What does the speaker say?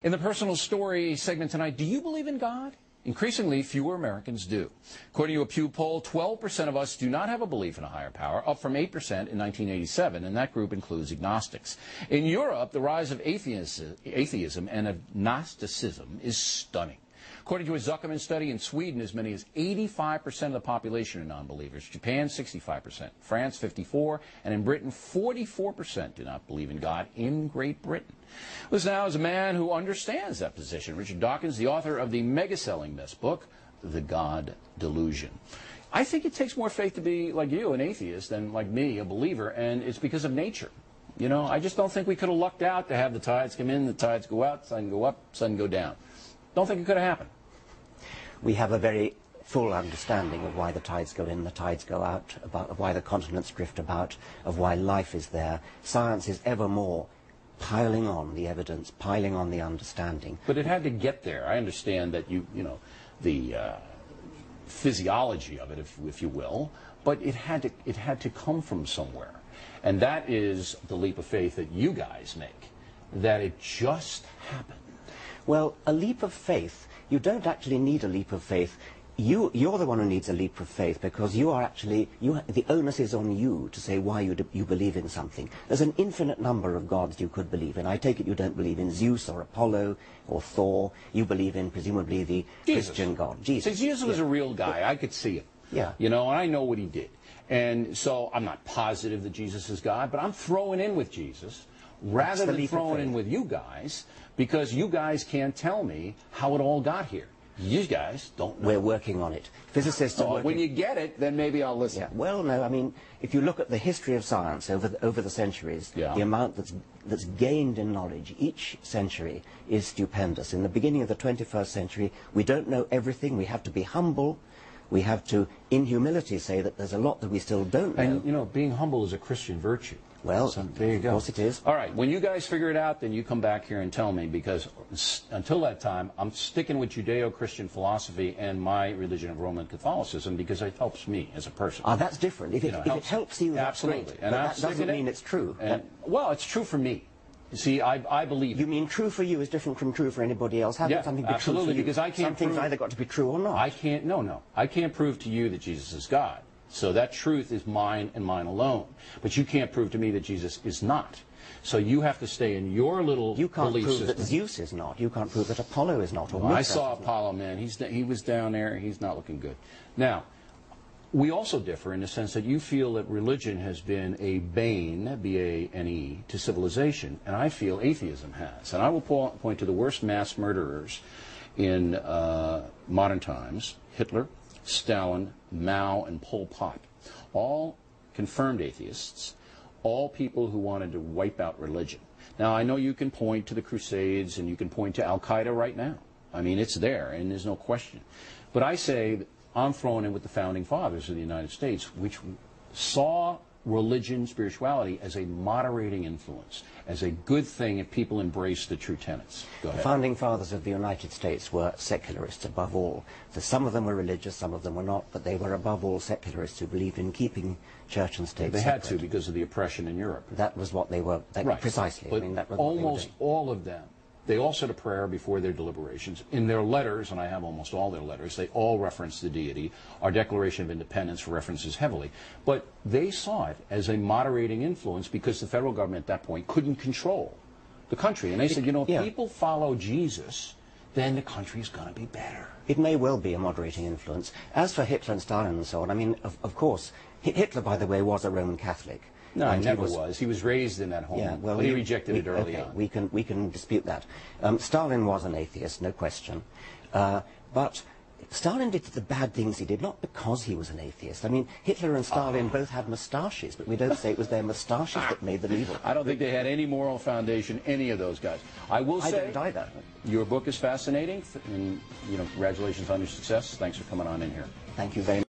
In the personal story segment tonight, do you believe in God? Increasingly, fewer Americans do. According to a Pew poll, 12% of us do not have a belief in a higher power, up from 8% in 1987, and that group includes agnostics. In Europe, the rise of atheism and of Gnosticism is stunning. According to a Zuckerman study, in Sweden, as many as 85% of the population are non-believers. Japan, 65%. France, 54%. And in Britain, 44% do not believe in God in Great Britain. Listen now is a man who understands that position. Richard Dawkins, the author of the mega-selling best book, The God Delusion. I think it takes more faith to be like you, an atheist, than like me, a believer, and it's because of nature. You know, I just don't think we could have lucked out to have the tides come in, the tides go out, sun go up, sun go down. Don't think it could have happened. We have a very full understanding of why the tides go in, the tides go out, of why the continents drift about, of why life is there. Science is ever more piling on the evidence, piling on the understanding. But it had to get there. I understand that you know, the physiology of it, if you will, but it had to come from somewhere. And that is the leap of faith that you guys make, that it just happened. Well, a leap of faith, you don't actually need a leap of faith. You're the one who needs a leap of faith because you are actually, the onus is on you to say why you believe in something. There's an infinite number of gods you could believe in. I take it you don't believe in Zeus or Apollo or Thor. You believe in, presumably, the Christian God, Jesus. See, Jesus was a real guy. I could see him. Yeah. You know, and I know what he did. And so I'm not positive that Jesus is God, but I'm throwing in with Jesus rather than throwing in with you guys, because you guys can't tell me how it all got here. You guys don't know. We're working on it. Physicists are working. When you get it, then maybe I'll listen. Yeah. Well, no, I mean, if you look at the history of science over the centuries, the amount that's gained in knowledge each century is stupendous. In the beginning of the 21st century, we don't know everything. We have to be humble. We have to, in humility, say that there's a lot that we still don't know. And, you know, being humble is a Christian virtue. Well, so there you go. Of course it is. All right, when you guys figure it out, then you come back here and tell me, because until that time, I'm sticking with Judeo-Christian philosophy and my religion of Roman Catholicism because it helps me as a person. Ah, that's different. If it helps you, that's absolutely. Great. And that doesn't mean it's true. Well, it's true for me. You see, I believe. You mean true for you is different from true for anybody else? How can something be absolutely, true for you? Because I can't Something's either got to be true or not. I can't, no. I can't prove to you that Jesus is God. So that truth is mine and mine alone. But you can't prove to me that Jesus is not. So you have to stay in your little You can't belief prove system. that Zeus is not. You can't prove that Apollo is not. Or I saw Apollo, man. He was down there. He's not looking good. Now, we also differ in the sense that you feel that religion has been a bane, B-A-N-E, to civilization, and I feel atheism has. And I will point to the worst mass murderers in modern times: Hitler, Stalin, Mao, and Pol Pot. All confirmed atheists, all people who wanted to wipe out religion. Now, I know you can point to the Crusades and you can point to Al-Qaeda right now. I mean, it's there, and there's no question. But I say that I'm throwing in with the founding fathers of the United States, which saw religion, spirituality, as a moderating influence, as a good thing if people embrace the true tenets. Go ahead. The founding fathers of the United States were secularists above all. Some of them were religious, some of them were not, but they were above all secularists who believed in keeping church and state They separate. had to because of the oppression in Europe. That was what they were, right. Precisely. But I mean, that was almost all of them, they all said a prayer before their deliberations. In their letters, and I have almost all their letters, they all reference the deity. Our Declaration of Independence references heavily. But they saw it as a moderating influence because the federal government at that point couldn't control the country. And they said, you know, if people follow Jesus, then the country's going to be better. It may well be a moderating influence. As for Hitler and Stalin and so on, I mean, of course, Hitler, by the way, was a Roman Catholic. No, he never was. He was raised in that home. Yeah, well, but he rejected it early on. We can dispute that. Stalin was an atheist, no question. But Stalin did the bad things he did, not because he was an atheist. I mean, Hitler and Stalin both had moustaches, but we don't say it was their moustaches that made them evil. I don't think they had any moral foundation, any of those guys. I will say, I don't either. Your book is fascinating, and, you know, congratulations on your success. Thanks for coming on in here. Thank you very much.